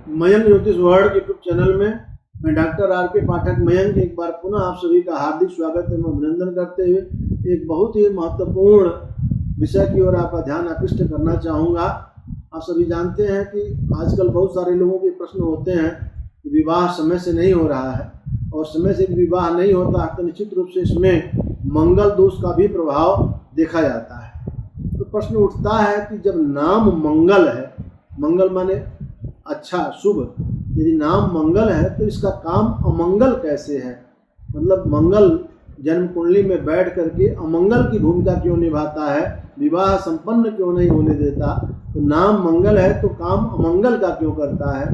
मयंक ज्योतिष world YouTube channel में मैं डॉक्टर आर के पाठक मयंक एक बार पुनः आप सभी का हार्दिक स्वागत एवं अभिनंदन करते हुए एक बहुत ही महत्वपूर्ण विषय की ओर आपका ध्यान आकृष्ट करना चाहूँगा। आप सभी जानते हैं कि आजकल बहुत सारे लोगों के प्रश्न होते हैं कि विवाह समय से नहीं हो रहा है, और समय से विवाह नहीं होता तो निश्चित रूप से इसमें मंगल दोष का भी प्रभाव देखा जाता है। तो प्रश्न उठता है कि जब नाम मंगल है, मंगल माने अच्छा शुभ, यदि नाम मंगल है तो इसका काम अमंगल कैसे है? मतलब मंगल जन्म कुंडली में बैठ करके अमंगल की भूमिका क्यों निभाता है, विवाह संपन्न क्यों नहीं होने देता? तो नाम मंगल है तो काम अमंगल का क्यों करता है?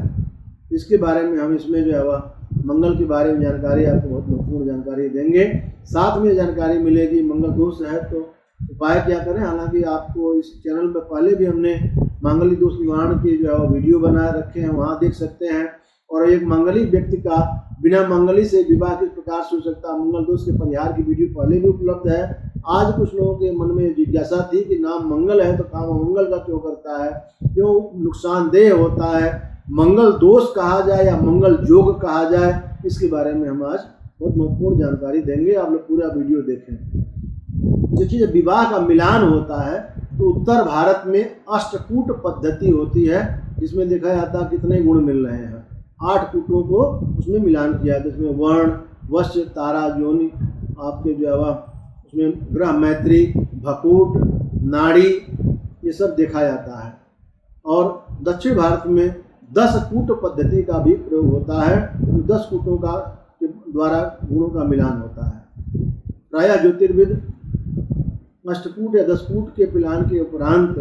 इसके बारे में हम इसमें जो है वह मंगल के बारे में जानकारी आपको बहुत महत्वपूर्ण जानकारी देंगे। साथ में जानकारी मिलेगी मंगल दोष है तो उपाय क्या करें। हालांकि आपको इस चैनल पर पहले भी हमने मांगलिक दोष निवारण के जो है वीडियो बना रखे हैं, वहाँ देख सकते हैं। और एक मांगलिक व्यक्ति का बिना मंगली से विवाह किस प्रकार से हो सकता है, मंगल दोष के परिहार की वीडियो पहले भी उपलब्ध है। आज कुछ लोगों के मन में जिज्ञासा थी कि नाम मंगल है तो काम अमंगल का क्यों करता है, क्यों नुकसानदेह होता है, मंगल दोष कहा जाए या मंगल योग कहा जाए, इसके बारे में हम आज बहुत महत्वपूर्ण जानकारी देंगे। आप लोग पूरा वीडियो देखें। देखिए, जब विवाह का मिलान होता है तो उत्तर भारत में अष्टकूट पद्धति होती है, जिसमें देखा जाता है कितने गुण मिल रहे हैं। 8 कूटों को उसमें मिलान किया जाता है। इसमें वर्ण, वश्य, तारा, योनि, आपके जो है उसमें ग्रह मैत्री, भकूट, नाड़ी, ये सब देखा जाता है। और दक्षिण भारत में 10 कूट पद्धति का भी प्रयोग होता है। 10 कूटों का द्वारा गुणों का मिलान होता है। प्रायः ज्योतिर्विद अष्टकूट या 10 कूट के मिलान के उपरांत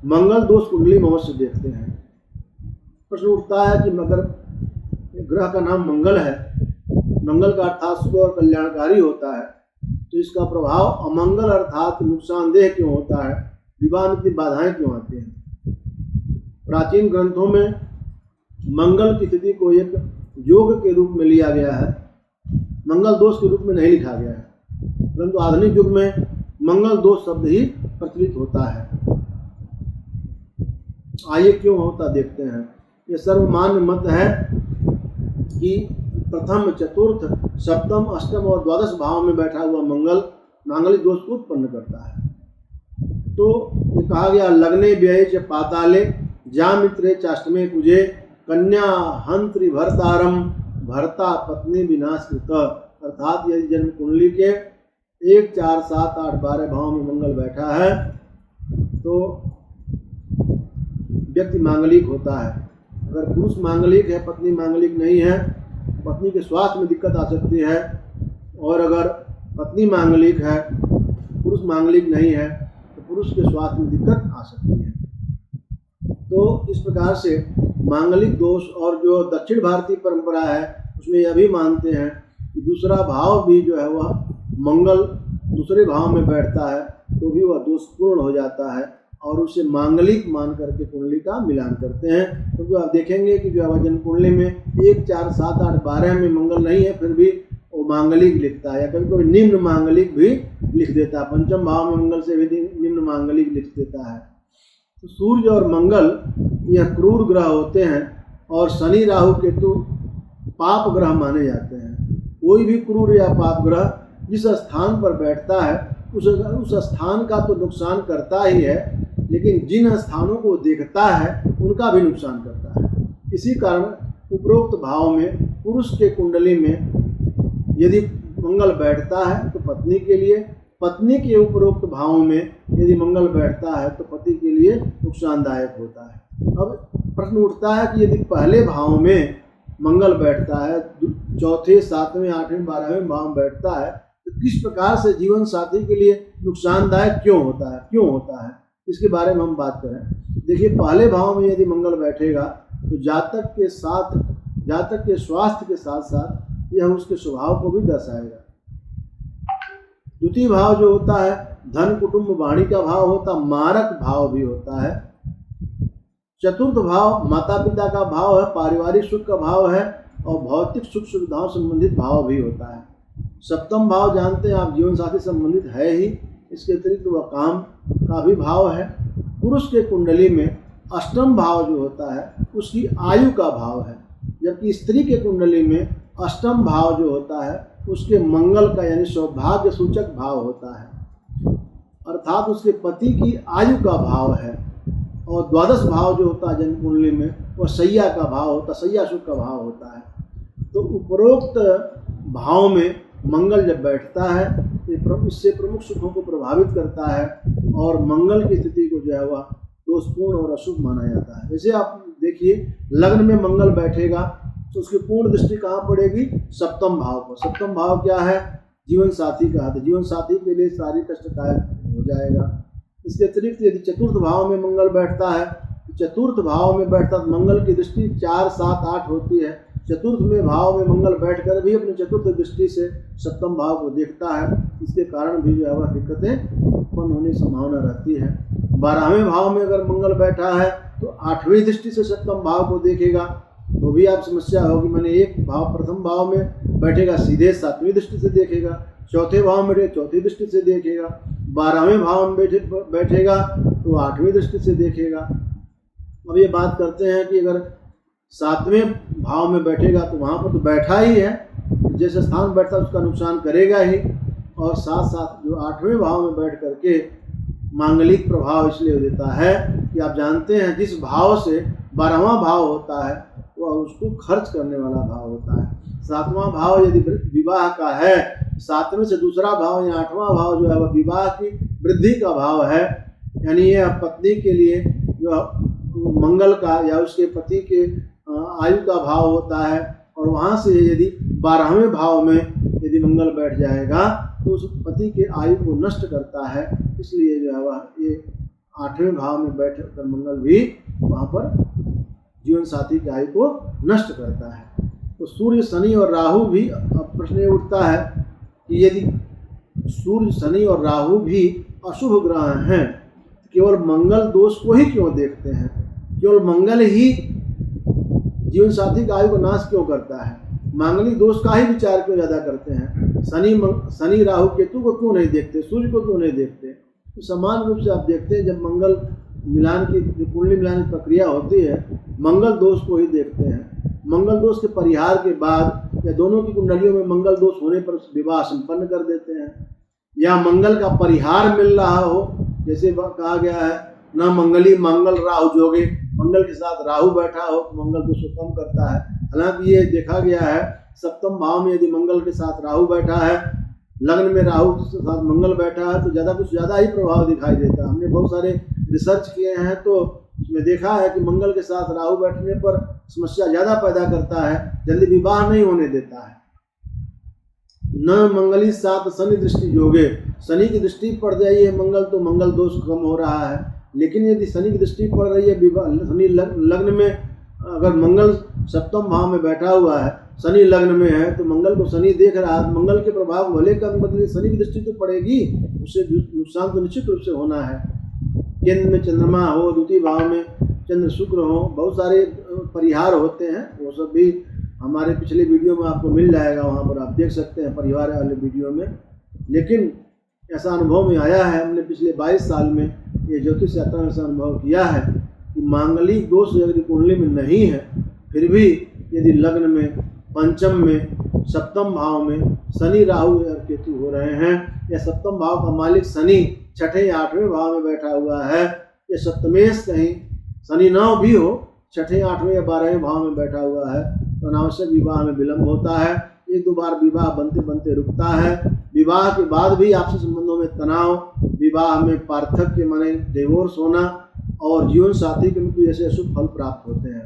मंगल दोष कुंडली में अवश्य देखते हैं। प्रश्न उठता है कि मगर ग्रह का नाम मंगल है, मंगल का अर्थात शुभ और कल्याणकारी होता है, तो इसका प्रभाव अमंगल अर्थात नुकसानदेह क्यों होता है, विवाह में इतनी बाधाएं क्यों आती हैं? प्राचीन ग्रंथों में मंगल की स्थिति को एक योग के रूप में लिया गया है, मंगल दोष के रूप में नहीं लिखा गया है। परंतु आधुनिक युग में मंगल दोष शब्द ही प्रचलित होता है। आइए क्यों होता देखते हैं। ये सर्वमान्य मत है कि प्रथम, चतुर्थ, सप्तम, अष्टम और द्वादश भाव में बैठा हुआ मंगल मांगलिक दोष को उत्पन्न करता है। तो ये कहा गया लग्ने व्यय च पाताले जामित्रे चाष्टमे कुजे कन्या हंत्रि भरतारम भरता पत्नी विनाश कृत। अर्थात यदि जन्म कुंडली के 1, 4, 7, 8, 12 भाव में मंगल बैठा है तो व्यक्ति मांगलिक होता है। अगर पुरुष मांगलिक है, पत्नी मांगलिक नहीं है, पत्नी के स्वास्थ्य में दिक्कत आ सकती है। और अगर पत्नी मांगलिक है, पुरुष मांगलिक नहीं है, तो पुरुष के स्वास्थ्य में दिक्कत आ सकती है। तो इस प्रकार से मांगलिक दोष, और जो दक्षिण भारतीय परंपरा है उसमें यह भी मानते हैं कि दूसरा भाव भी जो है वह मंगल दूसरे भाव में बैठता है तो भी वह दोषपूर्ण हो जाता है, और उसे मांगलिक मान करके कुंडली का मिलान करते हैं। क्योंकि आप देखेंगे कि जो जन्म कुंडली में 1, 4, 7, 8, 12 में मंगल नहीं है, फिर भी वो मांगलिक लिखता है, या कभी कभी निम्न मांगलिक भी लिख देता है। पंचम भाव में मंगल से भी निम्न मांगलिक लिख देता है। तो सूर्य और मंगल यह क्रूर ग्रह होते हैं, और शनि, राहु, केतु पाप ग्रह माने जाते हैं। कोई भी क्रूर या पाप ग्रह जिस स्थान पर बैठता है उस स्थान का तो नुकसान करता ही है, लेकिन जिन स्थानों को देखता है उनका भी नुकसान करता है। इसी कारण उपरोक्त भाव में पुरुष के कुंडली में यदि मंगल बैठता है तो पत्नी के लिए, पत्नी के उपरोक्त भाव में यदि मंगल बैठता है तो पति के लिए नुकसानदायक होता है। अब प्रश्न उठता है कि यदि पहले भाव में मंगल बैठता है, चौथे, 7वें, 8वें, 12वें भाव में बैठता है, तो किस प्रकार से जीवन साथी के लिए नुकसानदायक क्यों होता है, इसके बारे में हम बात करें। देखिए, पहले भाव में यदि मंगल बैठेगा तो जातक के स्वास्थ्य के साथ साथ यह उसके स्वभाव को भी दर्शाएगा। द्वितीय भाव जो होता है धन, कुटुंब, वाणी का भाव होता, मारक भाव भी होता है। चतुर्थ भाव माता पिता का भाव है, पारिवारिक सुख का भाव है, और भौतिक सुख सुविधाओं संबंधित भाव भी होता है। सप्तम भाव जानते हैं आप, जीवन साथी संबंधित है ही, इसके अतिरिक्त वह काम का भी भाव है। पुरुष के कुंडली में अष्टम भाव जो होता है उसकी आयु का भाव है, जबकि स्त्री के कुंडली में अष्टम भाव जो होता है उसके मंगल का यानी सौभाग्य सूचक भाव होता है, अर्थात उसके पति की आयु का भाव है। और द्वादश भाव जो होता है जन्म कुंडली में वह सैया का भाव होता है, सैया सुख का भाव होता है। तो उपरोक्त भाव में मंगल जब बैठता है तो इससे प्रमुख सुखों को प्रभावित करता है और मंगल की स्थिति को जो है वह दोषपूर्ण और अशुभ माना जाता है। जैसे आप देखिए लग्न में मंगल बैठेगा तो उसकी पूर्ण दृष्टि कहाँ पड़ेगी? सप्तम भाव पर। सप्तम भाव क्या है? जीवन साथी का। तो जीवन साथी के लिए शारीरिक कष्टदायक हो जाएगा। इसके अतिरिक्त यदि चतुर्थ भाव में मंगल बैठता है तो चतुर्थ भाव में बैठता मंगल की दृष्टि 4, 7, 8 होती है। चतुर्थ में भाव में मंगल बैठकर भी अपनी चतुर्थ दृष्टि से सप्तम भाव को देखता है। इसके कारण भी जो है वह दिक्कतें उत्पन्न होने की संभावना रहती है। 12वें भाव में अगर मंगल बैठा है तो 8वीं दृष्टि से सप्तम भाव को देखेगा तो भी आप समस्या होगी। मैंने एक भाव प्रथम भाव में बैठेगा सीधे 7वीं दृष्टि से देखेगा, चौथे भाव में चौथी दृष्टि से देखेगा, 12वें भाव में बैठेगा तो 8वीं दृष्टि से देखेगा। अब ये बात करते हैं कि अगर 7वें भाव में बैठेगा तो वहाँ पर तो बैठा ही है, जैसे स्थान बैठता है उसका नुकसान करेगा ही, और साथ साथ जो 8वें भाव में बैठ करके मांगलिक प्रभाव इसलिए देता है कि आप जानते हैं जिस भाव से 12वां भाव होता है वह उसको खर्च करने वाला भाव होता है। 7वां भाव यदि विवाह का है, 7वें से दूसरा भाव या 8वां भाव जो है वह विवाह की वृद्धि का भाव है, यानी यह पत्नी के लिए जो मंगल का या उसके पति के आयु का भाव होता है। और वहाँ से यदि 12वें भाव में यदि मंगल बैठ जाएगा तो उस पति के आयु को नष्ट करता है। इसलिए जो है वह ये 8वें भाव में बैठ कर मंगल भी वहाँ पर जीवन साथी की आयु को नष्ट करता है। तो सूर्य, शनि और राहु भी, अब प्रश्न ये उठता है कि यदि सूर्य, शनि और राहु भी अशुभ ग्रह हैं, केवल मंगल दोष को ही क्यों देखते हैं? केवल मंगल ही जीवन साथी का आयु को नाश क्यों करता है? मांगलिक दोष का ही विचार क्यों ज़्यादा करते हैं? शनि राहु केतु को क्यों नहीं देखते? सूर्य को क्यों नहीं देखते? तो समान रूप से आप देखते हैं जब मंगल मिलान की कुंडली मिलान की प्रक्रिया होती है, मंगल दोष को ही देखते हैं। मंगल दोष के परिहार के बाद या दोनों की कुंडलियों में मंगल दोष होने पर विवाह संपन्न कर देते हैं, या मंगल का परिहार मिल रहा हो, जैसे कहा गया है न मंगली मंगल राहु जोगे, मंगल के साथ राहु बैठा हो तो मंगल दोष को कम करता है। हालांकि ये देखा गया है सप्तम भाव में यदि मंगल के साथ राहु बैठा है, लग्न में राहु के साथ मंगल बैठा है तो कुछ ज़्यादा ही प्रभाव दिखाई देता है। हमने बहुत सारे रिसर्च किए हैं तो उसमें देखा है कि मंगल के साथ राहु बैठने पर समस्या ज़्यादा पैदा करता है, जल्दी विवाह नहीं होने देता है। न मंगली साथ शनि दृष्टि जोगे, शनि की दृष्टि पड़ जाइए मंगल तो मंगल दोष कम हो रहा है। लेकिन यदि शनि की दृष्टि पड़ रही है शनि लग्न में, अगर मंगल सप्तम भाव में बैठा हुआ है, शनि लग्न में है तो मंगल को शनि देख रहा है, मंगल के प्रभाव भले कम बदले शनि की दृष्टि तो पड़ेगी, उससे नुकसान तो निश्चित रूप से होना है। केंद्र में चंद्रमा हो, द्वितीय भाव में चंद्र शुक्र हो, बहुत सारे परिहार होते हैं, वो सब भी हमारे पिछले वीडियो में आपको मिल जाएगा, वहाँ पर आप देख सकते हैं परिवार वाले वीडियो में। लेकिन ऐसा अनुभव में आया है, हमने पिछले 22 साल में ये ज्योतिष यात्रा में ऐसा अनुभव किया है कि मांगलिक दोष यदि कुंडली में नहीं है, फिर भी यदि लग्न में, पंचम में, सप्तम भाव में शनि राहु और केतु हो रहे हैं, या सप्तम भाव का मालिक शनि 6ठे या 8वें भाव में बैठा हुआ है, या सप्तमेश कहीं शनि न भी हो, 6ठे, 8वें या 12वें भाव में बैठा हुआ है, तो अनावश्यक विवाह में विलम्ब होता है। 1-2 बार विवाह बनते बनते रुकता है। विवाह के बाद भी आपसी संबंधों में तनाव, विवाह में पार्थक्य माने डिवोर्स होना और जीवन साथी के मृत्यु जैसे अशुभ फल प्राप्त होते हैं।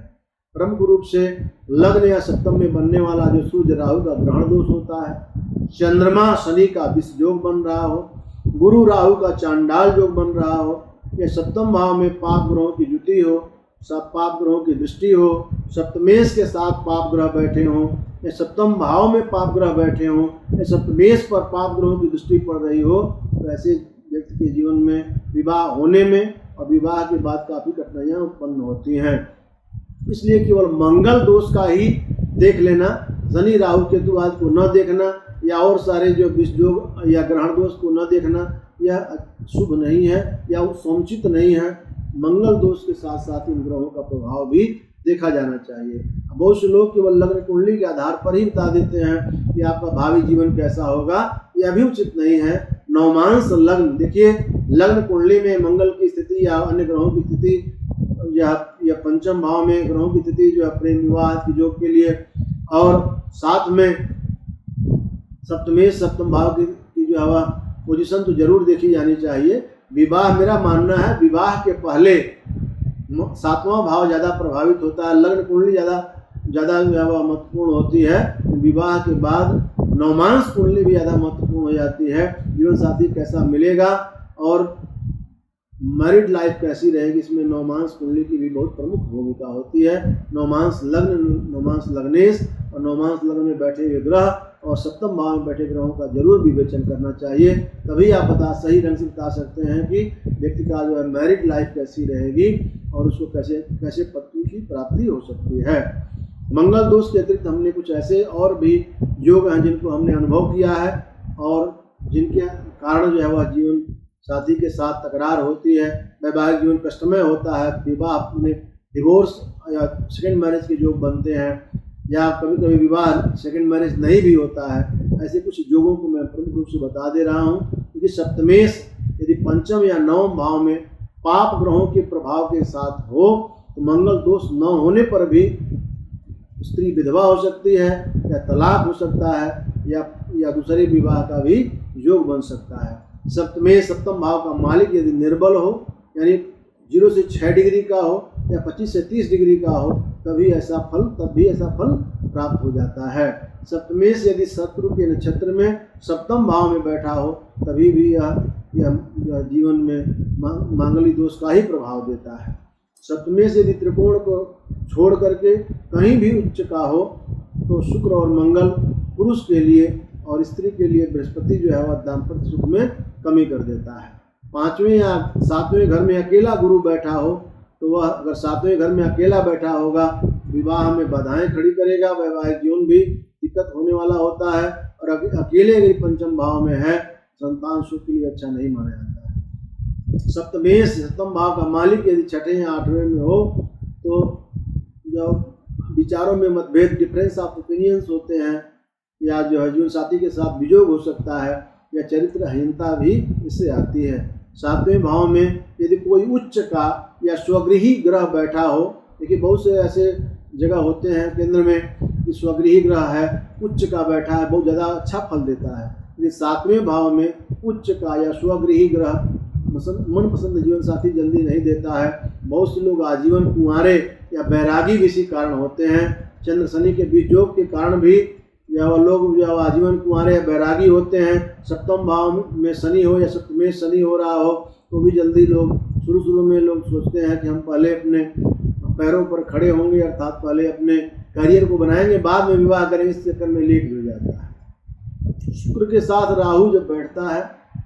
प्रमुख रूप से लग्न या सप्तम में बनने वाला जो सूर्य राहु का ग्रहण दोष होता है, चंद्रमा शनि का विष योग बन रहा हो, गुरु राहु का चांडाल योग बन रहा हो, या सप्तम भाव में पाप ग्रहों की युति हो, सब पाप ग्रहों की दृष्टि हो, सप्तमेश के साथ पाप ग्रह बैठे हों, या सप्तम भाव में पाप ग्रह बैठे हों, या सप्तमेश पर पाप ग्रहों की दृष्टि पड़ रही हो, तो ऐसे व्यक्ति के जीवन में विवाह होने में और विवाह के बाद काफ़ी कठिनाइयाँ उत्पन्न होती हैं। इसलिए केवल मंगल दोष का ही देख लेना, शनि राहु केतु आदि को न देखना, या और सारे जो विष योग या ग्रहण दोष को न देखना, यह शुभ नहीं है या समुचित नहीं है। मंगल दोष के साथ साथ इन ग्रहों का प्रभाव भी देखा जाना चाहिए। बहुत से लोग केवल लग्न कुंडली के आधार पर ही बता देते हैं कि आपका भावी जीवन कैसा होगा, यह भी उचित नहीं है। नवमांश लग्न, देखिए लग्न कुंडली में मंगल की स्थिति या अन्य ग्रहों की स्थिति या पंचम भाव में ग्रहों की स्थिति जो है प्रेम विवाह की योग के लिए, और साथ में सप्तम भाव की जो है पोजीशन तो जरूर देखी जानी चाहिए। विवाह, मेरा मानना है विवाह के पहले सातवां भाव ज़्यादा प्रभावित होता है, लग्न कुंडली ज़्यादा महत्वपूर्ण होती है। विवाह के बाद नवमांश कुंडली भी ज़्यादा महत्वपूर्ण हो जाती है। जीवन साथी कैसा मिलेगा और मैरिड लाइफ कैसी रहेगी, इसमें नवमांश कुंडली की भी बहुत प्रमुख भूमिका होती है। नवमांश लग्न, नवमांश लग्नेश और नवमांश लग्न में बैठे हुए ग्रह और सप्तम भाव में बैठे ग्रहों का जरूर विवेचन करना चाहिए, तभी आप सही ढंग से बता सकते हैं कि व्यक्ति का जो है मैरिड लाइफ कैसी रहेगी और उसको कैसे पत्नी की प्राप्ति हो सकती है। मंगल दोष के अतिरिक्त हमने कुछ ऐसे और भी योग हैं जिनको हमने अनुभव किया है और जिनके कारण जो है वह जीवन साथी के साथ तकरार होती है, वैवाहिक जीवन कष्टमय होता है, विवाह में डिवोर्स या सेकेंड मैरिज के योग बनते हैं, या कभी कभी विवाह सेकेंड मैरिज नहीं भी होता है। ऐसे कुछ योगों को मैं प्रमुख रूप से बता दे रहा हूँ, क्योंकि सप्तमेश यदि पंचम या नवम भाव में पाप ग्रहों के प्रभाव के साथ हो तो मंगल दोष न होने पर भी स्त्री विधवा हो सकती है या तलाक हो सकता है या दूसरे विवाह का भी योग बन सकता है। सप्तम भाव का मालिक यदि निर्बल हो, यानी 0 से 6 डिग्री का हो या 25 से 30 डिग्री का हो, तब भी ऐसा फल प्राप्त हो जाता है। सप्तमेश यदि शत्रु के नक्षत्र में सप्तम भाव में बैठा हो, तभी भी यह जीवन में मांगलिक दोष का ही प्रभाव देता है। सप्तमेश यदि त्रिकोण को छोड़ करके कहीं भी उच्च का हो तो शुक्र और मंगल पुरुष के लिए और स्त्री के लिए बृहस्पति जो है वह दाम्पत्य सुख में कमी कर देता है। 5वें या 7वें घर में अकेला गुरु बैठा हो तो वह अगर 7वें घर में अकेला बैठा होगा विवाह में बाधाएं खड़ी करेगा, वैवाहिक जीवन भी दिक्कत होने वाला होता है, और अकेले अगर पंचम भाव में है संतान सुख के लिए अच्छा नहीं माना जाता है। सप्तमेश सप्तम भाव का मालिक यदि 6वें या 8वें में हो तो जो विचारों में मतभेद, डिफरेंस ऑफ ओपिनियंस होते हैं, या जो है जीवन साथी के साथ वियोग हो सकता है, या चरित्रहीनता भी इससे आती है। 7वें भाव में यदि कोई उच्च का या स्वगृही ग्रह बैठा हो, देखिए बहुत से ऐसे जगह होते हैं केंद्र में कि स्वगृही ग्रह है, उच्च का बैठा है, बहुत ज़्यादा अच्छा फल देता है। यदि 7वें भाव में उच्च का या स्वगृही ग्रह मनपसंद जीवन साथी जल्दी नहीं देता है, बहुत से लोग आजीवन कुंवारे या बैरागी भी इसी कारण होते हैं। चंद्र शनि के बीच योग के कारण भी या वह लोग जो आजीवन कुंवारे या बैरागी होते हैं। सप्तम भाव में शनि हो या सप्तमेश शनि हो रहा हो तो भी जल्दी लोग शुरू में लोग सोचते हैं कि हम पहले अपने पैरों पर खड़े होंगे, अर्थात पहले अपने करियर को बनाएंगे, बाद में विवाह करेंगे, इस चक्कर में लेट हो जाता है। शुक्र के साथ राहु जब बैठता है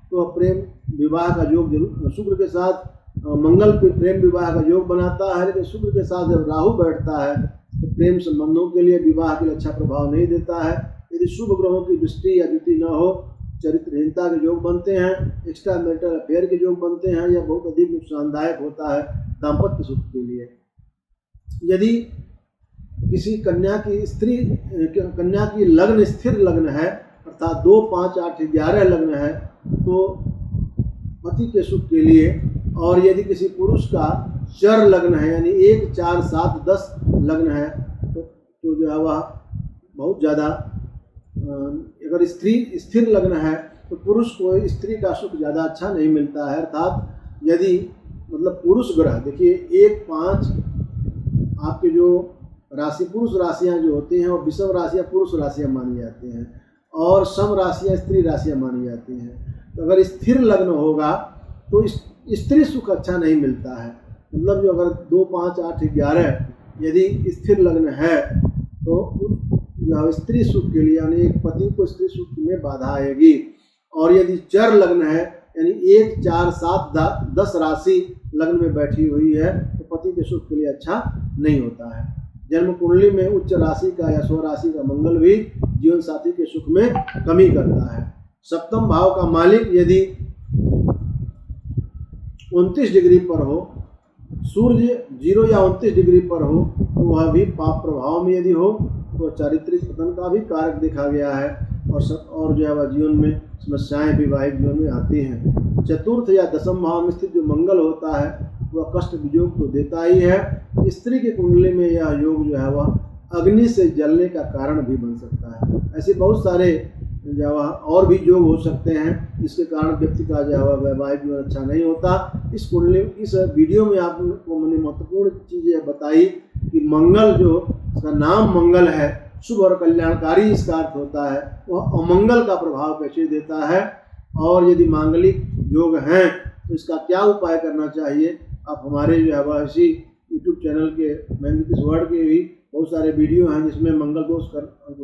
तो प्रेम विवाह का योग जरूर, शुक्र के साथ मंगल प्रेम विवाह का योग बनाता है, लेकिन शुक्र के साथ जब राहु बैठता है तो प्रेम संबंधों के लिए विवाह के लिए अच्छा प्रभाव नहीं देता है। यदि शुभ ग्रहों की दृष्टि या युति न हो, चरित्रहीनता के योग बनते हैं, एक्स्ट्रा मैरिटल अफेयर के योग बनते हैं, या बहुत अधिक नुकसानदायक होता है दाम्पत्य सुख के लिए। यदि किसी कन्या की लग्न स्थिर लग्न है, अर्थात 2, 5, 8, 11 लग्न है तो पति के सुख के लिए, और यदि किसी पुरुष का चर लग्न है यानी 1, 4, 7, 10 लग्न है तो जो है वह बहुत ज़्यादा, अगर स्थिर लग्न है तो पुरुष को स्त्री का सुख ज़्यादा अच्छा नहीं मिलता है। अर्थात यदि मतलब पुरुष ग्रह, देखिए 1, 5 आपके जो राशि पुरुष राशियाँ जो होती हैं वो विषम राशियाँ पुरुष राशियाँ मानी जाती हैं और सम राशियाँ स्त्री राशियाँ मानी जाती हैं। तो अगर स्थिर लग्न होगा तो स्त्री सुख अच्छा नहीं मिलता है। मतलब जो अगर 2, 5, 8, 11 यदि स्थिर लग्न है तो जो स्त्री सुख के लिए यानी एक पति को स्त्री सुख में बाधा आएगी, और यदि चर लग्न है यानी 1, 4, 7, 10 राशि लग्न में बैठी हुई है तो पति के सुख के लिए अच्छा नहीं होता है। जन्म कुंडली में उच्च राशि का या स्व राशि का मंगल भी जीवन साथी के सुख में कमी करता है। सप्तम भाव का मालिक यदि 29 डिग्री पर हो सूर्य 0 या 29 डिग्री पर हो तो वह भी पाप प्रभाव में यदि हो तो चारित्रिक पतन का भी कारक देखा गया है। और जो है वह जीवन में समस्याएं वैवाहिक जीवन में आती हैं। चतुर्थ या दशम भाव में स्थित जो मंगल होता है वह कष्ट वियोग तो देता ही है। स्त्री की कुंडली में यह योग जो है वह अग्नि से जलने का कारण भी बन सकता है। ऐसे बहुत सारे जो है और भी योग हो सकते हैं जिसके कारण व्यक्ति का जो है वैवाहिक जीवन अच्छा नहीं होता। इस वीडियो में आपको मैंने महत्वपूर्ण चीज़ यह बताई कि मंगल जो इसका नाम मंगल है, शुभ और कल्याणकारी इसका अर्थ होता है, वह अमंगल का प्रभाव कैसे देता है और यदि मांगलिक योग हैं तो इसका क्या उपाय करना चाहिए। आप हमारे जो है वह इसी यूट्यूब चैनल के मैग्नेटिक वर्ड के भी बहुत सारे वीडियो हैं जिसमें मंगल दोष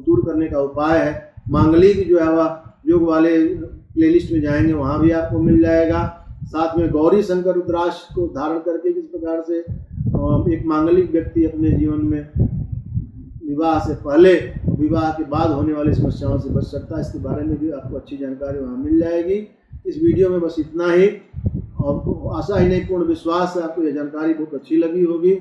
दूर करने का उपाय है। मांगलिक जो है वह योग वाले प्लेलिस्ट में जाएंगे, वहाँ भी आपको मिल जाएगा। साथ में गौरी शंकर रुद्राक्ष को धारण करके किस प्रकार से एक मांगलिक व्यक्ति अपने जीवन में विवाह से पहले विवाह के बाद होने वाली समस्याओं से बच सकता है, इसके बारे में भी आपको अच्छी जानकारी वहाँ मिल जाएगी। इस वीडियो में बस इतना ही। और आशा ही नहीं पूर्ण विश्वास है आपको यह जानकारी बहुत अच्छी लगी होगी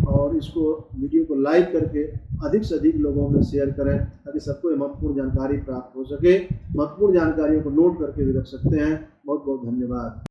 और इसको वीडियो को लाइक करके अधिक से अधिक लोगों में शेयर करें ताकि सबको महत्वपूर्ण जानकारी प्राप्त हो सके। महत्वपूर्ण जानकारियों को नोट करके भी रख सकते हैं। बहुत बहुत धन्यवाद।